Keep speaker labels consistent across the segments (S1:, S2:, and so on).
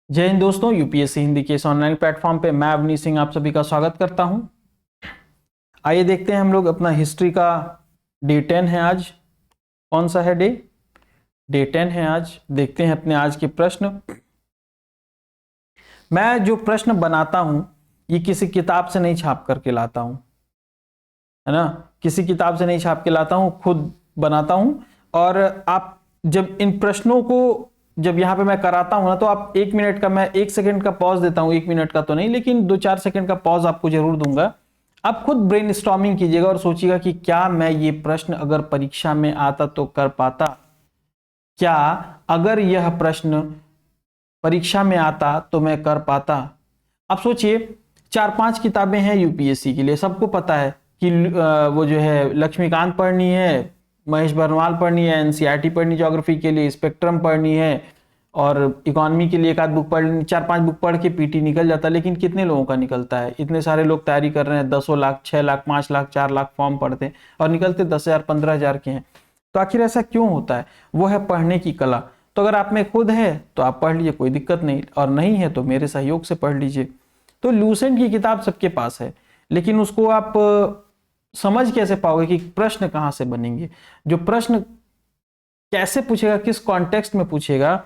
S1: जय हिंद दोस्तों, यूपीएससी हिंदी के इस ऑनलाइन प्लेटफॉर्म पे मैं अवनीश सिंह आप सभी का स्वागत करता हूं। आइए देखते हैं हम लोग अपना हिस्ट्री का डे 10 है आज। कौन सा है डे 10 है आज। देखते हैं अपने आज के प्रश्न। मैं जो प्रश्न बनाता हूं ये किसी किताब से नहीं छाप करके लाता हूं, है ना। किसी किताब से नहीं छाप के लाता हूं, खुद बनाता हूं। और आप जब इन प्रश्नों को जब यहाँ पे मैं कराता हूं ना, तो आप 1 मिनट का, मैं 1 सेकंड का पॉज देता हूं, 1 मिनट का तो नहीं लेकिन 2-4 सेकंड का पॉज आपको जरूर दूंगा। आप खुद ब्रेनस्टॉर्मिंग कीजिएगा और सोचिएगा कि क्या मैं ये प्रश्न अगर परीक्षा में आता तो कर पाता, क्या अगर यह प्रश्न परीक्षा में आता तो मैं कर पाता। आप सोचिए, 4-5 किताबें हैं यूपीएससी के लिए, सबको पता है कि वो जो है लक्ष्मीकांत पढ़नी है, महेश बर्नवाल पढ़नी है, एनसीईआरटी पढ़नी, ज्योग्राफी के लिए स्पेक्ट्रम पढ़नी है, और इकोनॉमी के लिए एक आध बुक पढ़ लेनी, 4-5 बुक पढ़ के पीटी निकल जाता है। लेकिन कितने लोगों का निकलता है? इतने सारे लोग तैयारी कर रहे हैं, 10 लाख, 6 लाख, 5 लाख, 4 लाख फॉर्म पढ़ते हैं और निकलते 10,000 15,000 के हैं। तो आखिर ऐसा क्यों होता है? वो है पढ़ने की कला। तो अगर आप में खुद है तो आप पढ़ लीजिए, कोई दिक्कत नहीं, और नहीं है तो मेरे सहयोग से पढ़ लीजिए। तो लूसेंट की किताब सबके पास है, लेकिन उसको आप समझ कैसे पाओगे कि प्रश्न कहां से बनेंगे, जो प्रश्न कैसे पूछेगा, किस कॉन्टेक्स्ट में पूछेगा।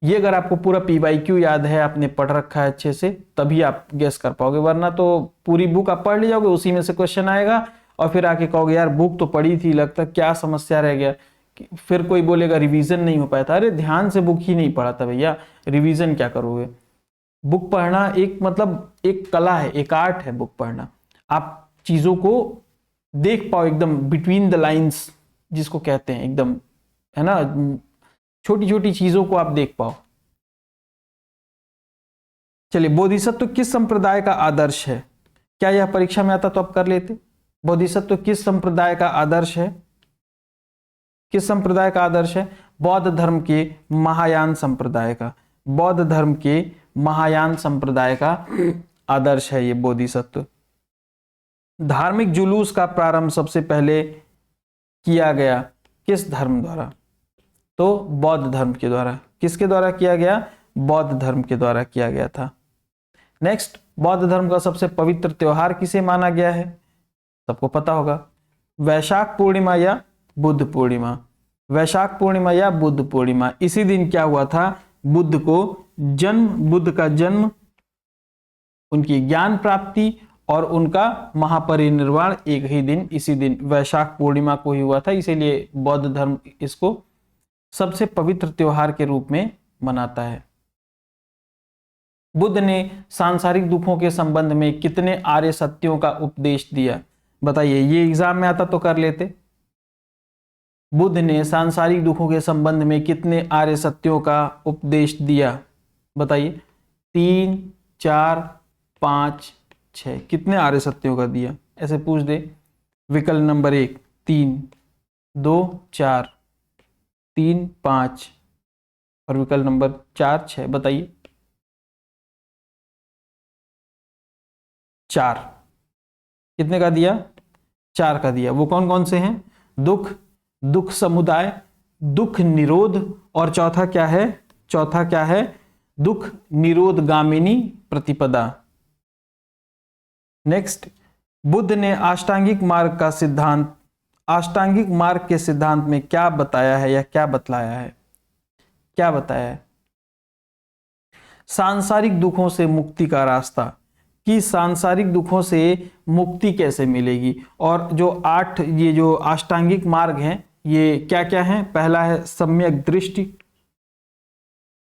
S1: ये अगर आपको पूरा पीवाईक्यू याद है, आपने पढ़ रखा है अच्छे से, तभी आप गेस कर पाओगे। वरना तो पूरी बुक आप पढ़ ले जाओगे, उसी में से क्वेश्चन आएगा और फिर आके कहोगे यार बुक तो पढ़ी थी, लगता क्या समस्या रह गया। फिर कोई बोलेगा रिवीजन नहीं हो पाया था। अरे ध्यान से बुक ही नहीं पढ़ा था भैया, रिवीजन क्या करोगे? बुक पढ़ना एक मतलब एक कला है, एक आर्ट है बुक पढ़ना। आप चीजों को देख पाओ एकदम बिटवीन द लाइंस, जिसको कहते हैं एकदम, है ना, छोटी छोटी चीजों को आप देख पाओ। चलिए, बोधिसत्व किस संप्रदाय का आदर्श है? क्या यह परीक्षा में आता तो आप कर लेते। बोधिसत्व किस संप्रदाय का आदर्श है? किस संप्रदाय का आदर्श है? बौद्ध धर्म के महायान संप्रदाय का। बौद्ध धर्म के महायान संप्रदाय का आदर्श है ये बोधिसत्व। धार्मिक जुलूस का प्रारंभ सबसे पहले किया गया किस धर्म द्वारा? तो बौद्ध धर्म के द्वारा। किसके द्वारा किया गया? बौद्ध धर्म के द्वारा किया गया था। नेक्स्ट, बौद्ध धर्म का सबसे पवित्र त्योहार किसे माना गया है? सबको पता होगा, वैशाख पूर्णिमा या बुद्ध पूर्णिमा। वैशाख पूर्णिमा या बुद्ध पूर्णिमा। इसी दिन क्या हुआ था? बुद्ध का जन्म, उनकी ज्ञान प्राप्ति और उनका महापरिनिर्वाण एक ही दिन, इसी दिन वैशाख पूर्णिमा को ही हुआ था। इसीलिए बौद्ध धर्म इसको सबसे पवित्र त्योहार के रूप में मनाता है। बुद्ध ने सांसारिक दुखों के संबंध में कितने आर्य सत्यों का उपदेश दिया? बताइए, ये एग्जाम में आता तो कर लेते। बुद्ध ने सांसारिक दुखों के संबंध में कितने आर्य सत्यों का उपदेश दिया? बताइए, 3, 4, 5, 6, कितने आर्य सत्यों का दिया? ऐसे पूछ दे। विकल्प नंबर 1 3, 2 4, 3 5, और विकल्प नंबर 4 6। बताइए, 4। कितने का दिया? 4 का दिया। वो कौन कौन से हैं? दुख, दुख समुदाय, दुख निरोध, और चौथा क्या है? दुख निरोध गामिनी प्रतिपदा। नेक्स्ट, बुद्ध ने अष्टांगिक मार्ग के सिद्धांत में क्या बताया है या क्या बतलाया है? क्या बताया है? सांसारिक दुखों से मुक्ति का रास्ता, कि सांसारिक दुखों से मुक्ति कैसे मिलेगी। और जो 8 ये जो अष्टांगिक मार्ग हैं, ये क्या क्या हैं? पहला है सम्यक दृष्टि,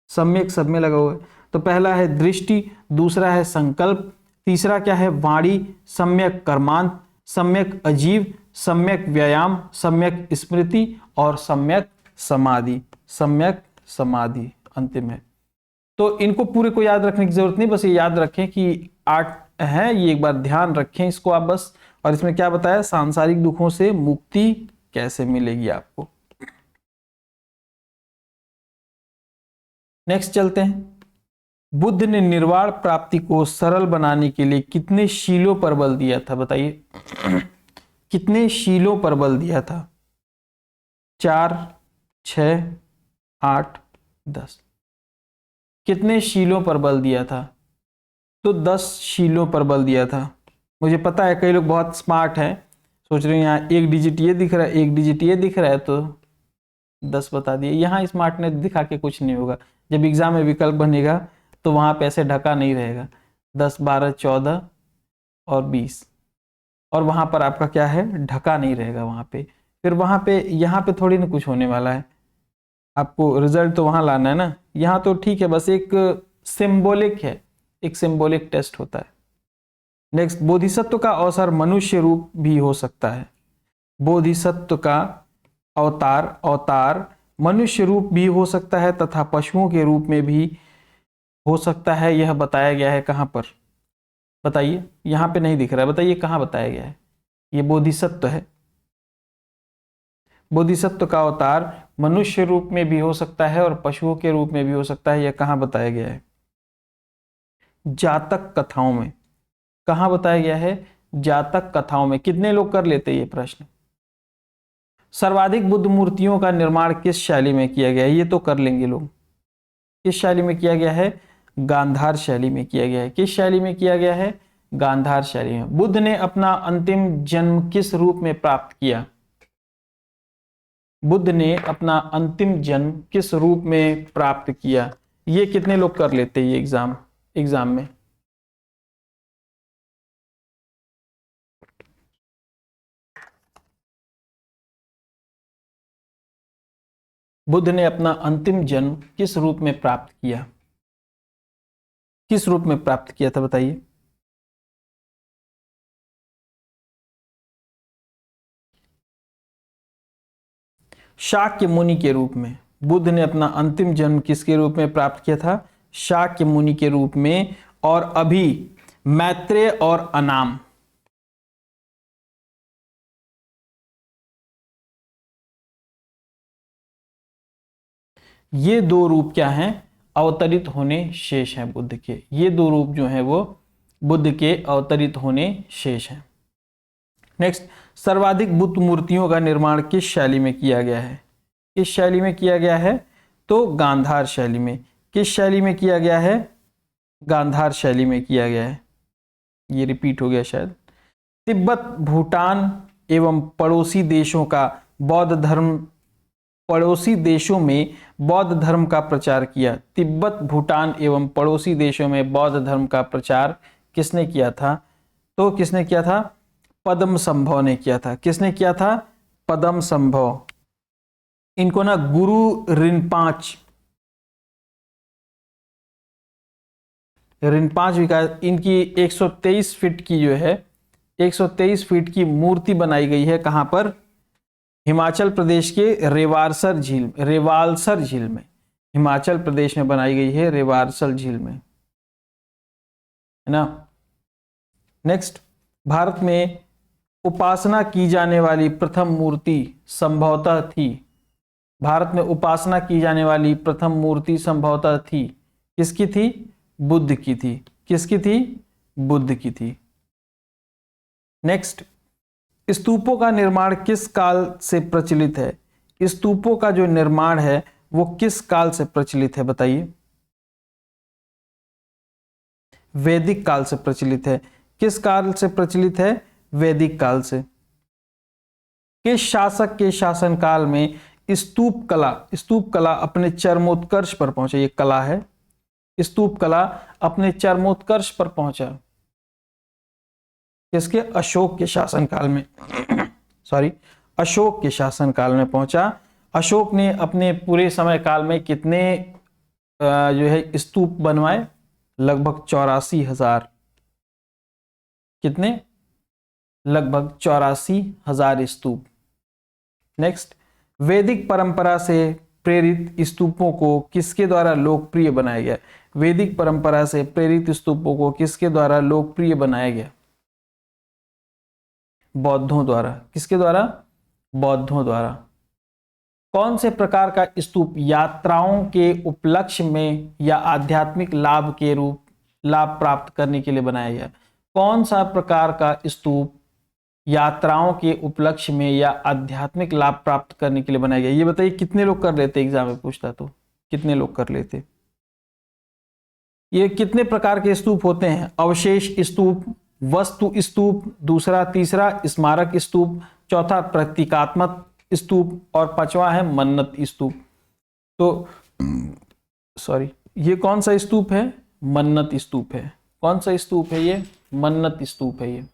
S1: सम्यक सब में लगा हुआ है, तो पहला है दृष्टि, दूसरा है संकल्प, तीसरा क्या है? वाणी, सम्यक कर्मांत, सम्यक अजीव, सम्यक व्यायाम, सम्यक स्मृति, और सम्यक समाधि। सम्यक समाधि अंतिम है। तो इनको पूरे को याद रखने की जरूरत नहीं, बस ये याद रखें कि 8 हैं, ये एक बार ध्यान रखें इसको आप बस। और इसमें क्या बताया? सांसारिक दुखों से मुक्ति कैसे मिलेगी आपको। नेक्स्ट चलते हैं। बुद्ध ने निर्वाण प्राप्ति को सरल बनाने के लिए कितने शीलों पर बल दिया था? बताइए, कितने शीलों पर बल दिया था? 4, 6, 8, 10। कितने शीलों पर बल दिया था? तो 10 शीलों पर बल दिया था। मुझे पता है कई लोग बहुत स्मार्ट हैं, सोच रहे हैं यहाँ एक डिजिट ये दिख रहा है, एक डिजिट ये दिख रहा है, तो 10 बता दिए। यहाँ स्मार्टनेस दिखा के कुछ नहीं होगा। जब एग्जाम में विकल्प बनेगा तो वहाँ पे ऐसे ढका नहीं रहेगा 10, 12, 14 और 20, और वहाँ पर आपका क्या है, ढका नहीं रहेगा वहाँ पे। फिर वहाँ पे यहाँ पे थोड़ी ना कुछ होने वाला है, आपको रिजल्ट तो वहाँ लाना है ना। यहाँ तो ठीक है, बस एक सिंबॉलिक है, एक सिंबॉलिक टेस्ट होता है। नेक्स्ट, बोधिसत्व का अवसर मनुष्य रूप भी हो सकता है। बोधिसत्व का अवतार मनुष्य रूप भी हो सकता है तथा पशुओं के रूप में भी हो सकता है। यह बताया गया है कहाँ पर? बताइए, यहाँ पे नहीं दिख रहा है, बताइए कहाँ बताया गया है? ये बोधिसत्व है। बोधिसत्व का अवतार मनुष्य रूप में भी हो सकता है और पशुओं के रूप में भी हो सकता है। यह कहाँ बताया गया है? जातक कथाओं में। कहाँ बताया गया है? जातक कथाओं में। कितने लोग कर लेते हैं ये प्रश्न? सर्वाधिक बुद्ध मूर्तियों का निर्माण किस शैली में किया गया है? ये तो कर लेंगे लोग। किस शैली में किया गया है? गांधार शैली में किया गया है। किस शैली में किया गया है? गांधार शैली में। बुद्ध ने अपना अंतिम जन्म किस रूप में प्राप्त किया? बुद्ध ने अपना अंतिम जन्म किस रूप में प्राप्त किया? ये कितने लोग कर लेते हैं ये एग्जाम में? बुद्ध ने अपना अंतिम जन्म किस रूप में प्राप्त किया? किस रूप में प्राप्त किया था बताइए? शाक्य मुनि के रूप में। बुद्ध ने अपना अंतिम जन्म किसके रूप में प्राप्त किया था? शाक्य मुनि के रूप में। और अभी मैत्रेय और अनाम, ये दो रूप क्या हैं? अवतरित होने शेष हैं बुद्ध के। ये दो रूप जो हैं वो बुद्ध के अवतरित होने शेष हैं। नेक्स्ट, सर्वाधिक बुद्ध मूर्तियों का निर्माण किस शैली में किया गया है? किस शैली में किया गया है? तो गांधार शैली में। किस शैली में किया गया है? गांधार शैली में किया गया है। ये रिपीट हो गया शायद। तिब्बत, भूटान एवं पड़ोसी देशों का बौद्ध धर्म, पड़ोसी देशों में बौद्ध धर्म का प्रचार किया। तिब्बत, भूटान एवं पड़ोसी देशों में बौद्ध धर्म का प्रचार किसने किया था? तो किसने किया था? पद्मसंभव ने किया था। किसने किया था? पद्मसंभव। इनको ना गुरु रिनपांच विकास, इनकी 123 फीट की जो है 123 फीट की मूर्ति बनाई गई है। कहां पर? हिमाचल प्रदेश के रेवारसर झील में। हिमाचल प्रदेश में बनाई गई है, रेवारसर झील में, है ना। नेक्स्ट, भारत में उपासना की जाने वाली प्रथम मूर्ति संभवतः थी। भारत में उपासना की जाने वाली प्रथम मूर्ति संभवतः थी। किसकी थी? बुद्ध की थी। किसकी थी? बुद्ध की थी। नेक्स्ट, स्तूपों का निर्माण किस काल से प्रचलित है? स्तूपों का जो निर्माण है वो किस काल से प्रचलित है बताइए? वैदिक काल से प्रचलित है। किस काल से प्रचलित है? वैदिक काल से। किस शासक के शासनकाल में स्तूप कला अपने चरमोत्कर्ष पर पहुंचे? ये कला है, स्तूप कला अपने चरमोत्कर्ष पर पहुंचा। किसके? अशोक के शासनकाल में सॉरी, अशोक के शासनकाल में पहुंचा। अशोक ने अपने पूरे समय काल में कितने जो है स्तूप बनवाए? लगभग 84,000। कितने? लगभग 84,000 स्तूप। नेक्स्ट, वैदिक परंपरा से प्रेरित स्तूपों को किसके द्वारा लोकप्रिय बनाया गया? वैदिक परंपरा से प्रेरित स्तूपों को किसके द्वारा लोकप्रिय बनाया गया? बौद्धों द्वारा। किसके द्वारा? बौद्धों द्वारा। कौन से प्रकार का स्तूप यात्राओं के उपलक्ष्य में या आध्यात्मिक लाभ प्राप्त करने के लिए बनाया गया? कौन सा प्रकार का स्तूप यात्राओं के उपलक्ष्य में या आध्यात्मिक लाभ प्राप्त करने के लिए बनाया गया? ये बताइए कितने लोग कर लेते? एग्जाम में पूछता तो कितने लोग कर लेते? ये कितने प्रकार के स्तूप होते हैं? अवशेष स्तूप, वस्तु स्तूप, दूसरा तीसरा स्मारक स्तूप, चौथा प्रतीकात्मक स्तूप और पांचवा है मन्नत स्तूप। तो सॉरी, ये कौन सा स्तूप है? मन्नत स्तूप है। कौन सा स्तूप है ये? मन्नत स्तूप है ये, है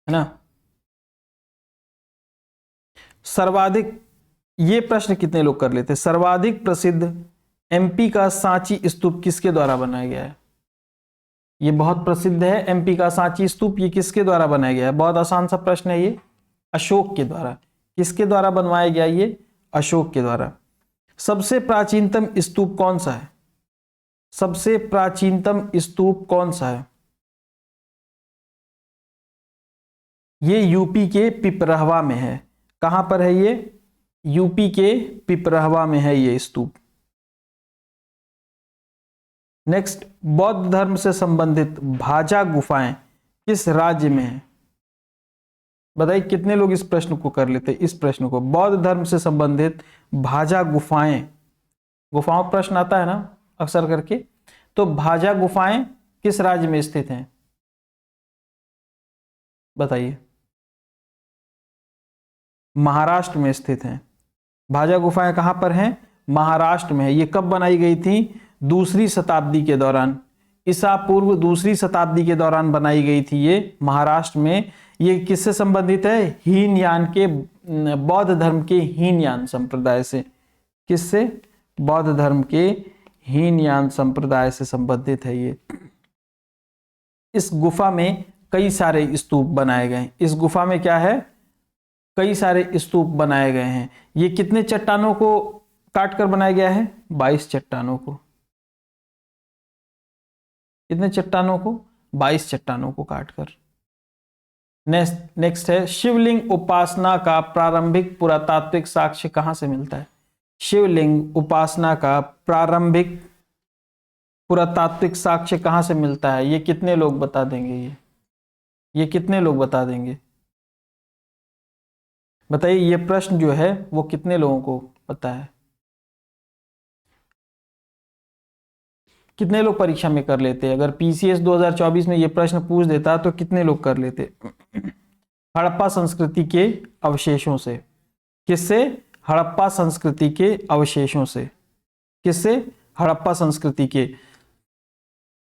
S1: ना। सर्वाधिक, ये प्रश्न कितने लोग कर लेते हैं? सर्वाधिक प्रसिद्ध एमपी का सांची स्तूप किसके द्वारा बनाया गया है? ये बहुत प्रसिद्ध है एमपी का सांची स्तूप। ये किसके द्वारा बनाया गया है? बहुत आसान सा प्रश्न है ये। अशोक के द्वारा। किसके द्वारा बनवाया गया ये? अशोक के द्वारा। सबसे प्राचीनतम स्तूप कौन सा है? सबसे प्राचीनतम स्तूप कौन सा है? ये यूपी के पिपरहवा में है। कहां पर है ये? यूपी के पिपरहवा में है ये स्तूप। नेक्स्ट, बौद्ध धर्म से संबंधित भाजा गुफाएं किस राज्य में है? बताइए कितने लोग इस प्रश्न को कर लेते हैं? इस प्रश्न को, बौद्ध धर्म से संबंधित भाजा गुफाएं, गुफाओं प्रश्न आता है ना अक्सर करके, तो भाजा गुफाएं किस राज्य में स्थित हैं? बताइए। महाराष्ट्र में स्थित हैं। भाजा गुफाएं कहां पर हैं? महाराष्ट्र में है। ये कब बनाई गई थी? दूसरी शताब्दी के दौरान, ईसा पूर्व दूसरी शताब्दी के दौरान बनाई गई थी ये महाराष्ट्र में। ये किससे संबंधित है? हीनयान के, बौद्ध धर्म के हीनयान संप्रदाय से। किससे? बौद्ध धर्म के हीनयान संप्रदाय से संबंधित है ये। इस गुफा में कई सारे स्तूप बनाए गए। इस गुफा में क्या है? कई सारे स्तूप बनाए गए हैं। ये कितने चट्टानों को काटकर बनाया गया है? 22 चट्टानों को। कितने चट्टानों को? 22 चट्टानों को काटकर। नेक्स्ट है, शिवलिंग उपासना का प्रारंभिक पुरातात्विक साक्ष्य कहां से मिलता है? शिवलिंग उपासना का प्रारंभिक पुरातात्विक साक्ष्य कहां से मिलता है? ये कितने लोग बता देंगे? ये कितने लोग बता देंगे? बताइए, ये प्रश्न जो है वो कितने लोगों को पता है? कितने लोग परीक्षा में कर लेते? अगर पीसीएस 2024 में ये प्रश्न पूछ देता तो कितने लोग कर लेते? हड़प्पा संस्कृति के अवशेषों से। किससे? हड़प्पा संस्कृति के अवशेषों से। किससे? हड़प्पा संस्कृति के।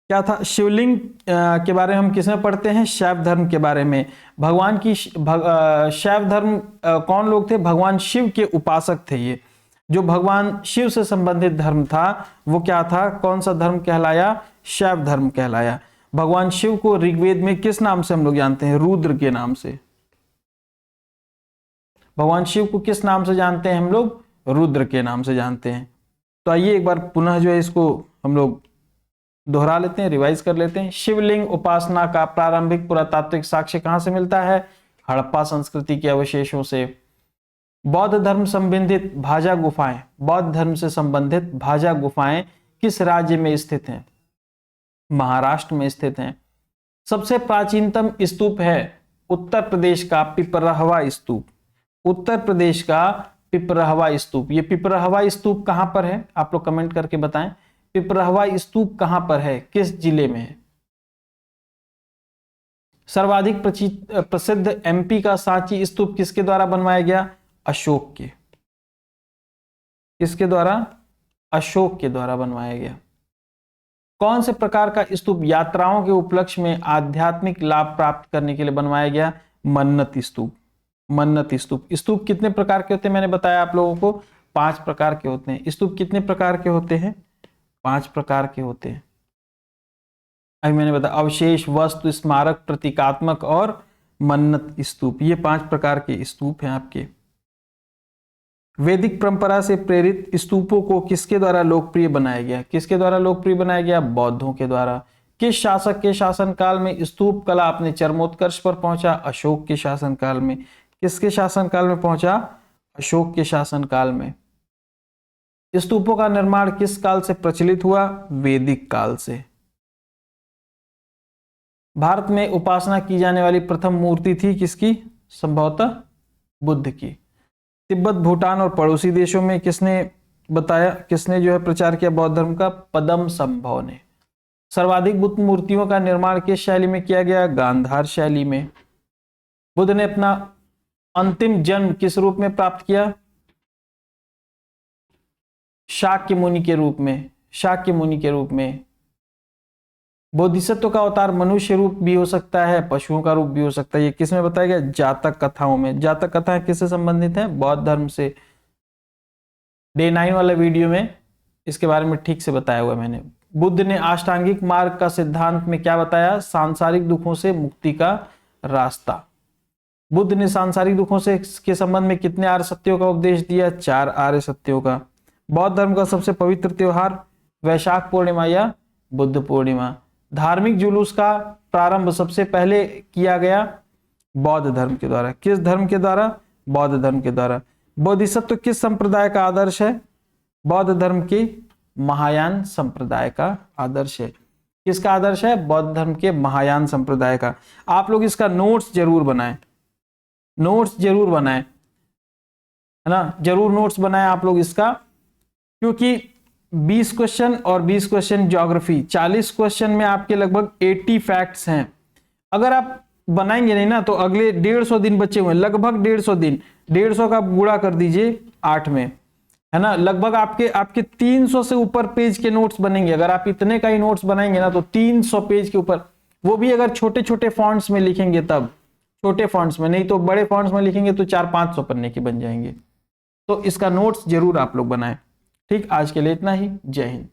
S1: क्या था? शिवलिंग के बारे में हम किसमें पढ़ते हैं? शैव धर्म के बारे में। भगवान की शैव धर्म कौन लोग थे? भगवान शिव के उपासक थे ये। जो भगवान शिव से संबंधित धर्म था वो क्या था? कौन सा धर्म कहलाया? शैव धर्म कहलाया। भगवान शिव को ऋग्वेद में किस नाम से हम लोग जानते हैं? रुद्र के नाम से। भगवान शिव को किस नाम से जानते हैं हम लोग? रुद्र के नाम से जानते हैं। तो आइए एक बार पुनः जो है इसको हम लोग दोहरा लेते हैं, रिवाइज कर लेते हैं। शिवलिंग उपासना का प्रारंभिक पुरातात्विक साक्ष्य कहां से मिलता है? हड़प्पा संस्कृति के अवशेषों से। बौद्ध धर्म संबंधित भाजा गुफाएं, बौद्ध धर्म से संबंधित भाजा गुफाएं किस राज्य में स्थित हैं? महाराष्ट्र में स्थित हैं। सबसे प्राचीनतम स्तूप है उत्तर प्रदेश का पिपरहवा स्तूप। उत्तर प्रदेश का पिपरहवा स्तूप। ये पिपरहवा स्तूप कहां पर है? आप लोग कमेंट करके बताएं। पिपरहवा स्तूप कहां पर है? किस जिले में है? सर्वाधिक प्रसिद्ध एमपी का सांची स्तूप किसके द्वारा बनवाया गया? अशोक के। किसके द्वारा? अशोक के द्वारा बनवाया गया। कौन से प्रकार का स्तूप यात्राओं के उपलक्ष्य में आध्यात्मिक लाभ प्राप्त करने के लिए बनवाया गया? मन्नत स्तूप। मन्नत स्तूप। स्तूप कितने प्रकार के होते हैं? मैंने बताया आप लोगों को 5 प्रकार के होते हैं। स्तूप कितने प्रकार के होते हैं? 5 प्रकार के होते हैं। अभी मैंने बताया अवशेष, वस्तु, स्मारक, प्रतीकात्मक और मन्नत स्तूप। ये 5 प्रकार के स्तूप हैं आपके। वैदिक परंपरा से प्रेरित स्तूपों को किसके द्वारा लोकप्रिय बनाया गया? किसके द्वारा लोकप्रिय बनाया गया? बौद्धों के द्वारा। किस शासक के शासनकाल में स्तूप कला अपने चरमोत्कर्ष पर पहुंचा? अशोक के शासनकाल में। किसके शासनकाल में पहुंचा? अशोक के शासनकाल में। स्तूपों का निर्माण किस काल से प्रचलित हुआ? वैदिक काल से। भारत में उपासना की जाने वाली प्रथम मूर्ति थी किसकी? संभवतः बुद्ध की। तिब्बत, भूटान और पड़ोसी देशों में किसने बताया, किसने जो है प्रचार किया बौद्ध धर्म का? पद्मसंभव ने। सर्वाधिक बुद्ध मूर्तियों का निर्माण किस शैली में किया गया? गांधार शैली में। बुद्ध ने अपना अंतिम जन्म किस रूप में प्राप्त किया? शाक्य मुनि के रूप में, शाक्य मुनि के रूप में। बोधिसत्व का अवतार मनुष्य रूप भी हो सकता है, पशुओं का रूप भी हो सकता है। ये किसमें बताया गया? जातक कथाओं में। जातक कथाएं किससे संबंधित हैं? बौद्ध धर्म से। डे 9 वाले वीडियो में इसके बारे में ठीक से बताया हुआ मैंने। बुद्ध ने अष्टांगिक मार्ग का सिद्धांत में क्या बताया? सांसारिक दुखों से मुक्ति का रास्ता। बुद्ध ने सांसारिक दुखों से के संबंध में कितने आर्य सत्यों का उपदेश दिया? 4 आर्य सत्यों का। बौद्ध धर्म का सबसे पवित्र त्योहार वैशाख पूर्णिमा या बुद्ध पूर्णिमा। धार्मिक जुलूस का प्रारंभ सबसे पहले किया गया बौद्ध धर्म के द्वारा। किस धर्म के द्वारा? बौद्ध धर्म के द्वारा। बोधिसत्व किस संप्रदाय का आदर्श है? बौद्ध धर्म की महायान संप्रदाय का आदर्श है। किसका आदर्श है? बौद्ध धर्म के महायान संप्रदाय का। आप लोग इसका नोट्स जरूर बनाएं, नोट्स जरूर बनाएं, है ना, जरूर नोट्स बनाएं आप लोग इसका, क्योंकि 20 क्वेश्चन और 20 क्वेश्चन ज्योग्राफी, 40 क्वेश्चन में आपके लगभग 80 फैक्ट्स हैं। अगर आप बनाएंगे नहीं ना तो अगले 150 दिन बचे हुए हैं, लगभग 150 दिन, 150 का गुणा कर दीजिए 8 में, है ना, लगभग आपके 300 से ऊपर पेज के नोट्स बनेंगे। अगर आप इतने का ही नोट्स बनाएंगे ना तो 300 पेज के ऊपर, वो भी अगर छोटे छोटे फॉन्ट्स में लिखेंगे तब, छोटे फॉन्ट्स में, नहीं तो बड़े फॉन्ट्स में लिखेंगे तो 400-500 पन्ने के बन जाएंगे। तो इसका नोट्स जरूर आप लोग बनाएं। ठीक, आज के लिए इतना ही। जय हिंद।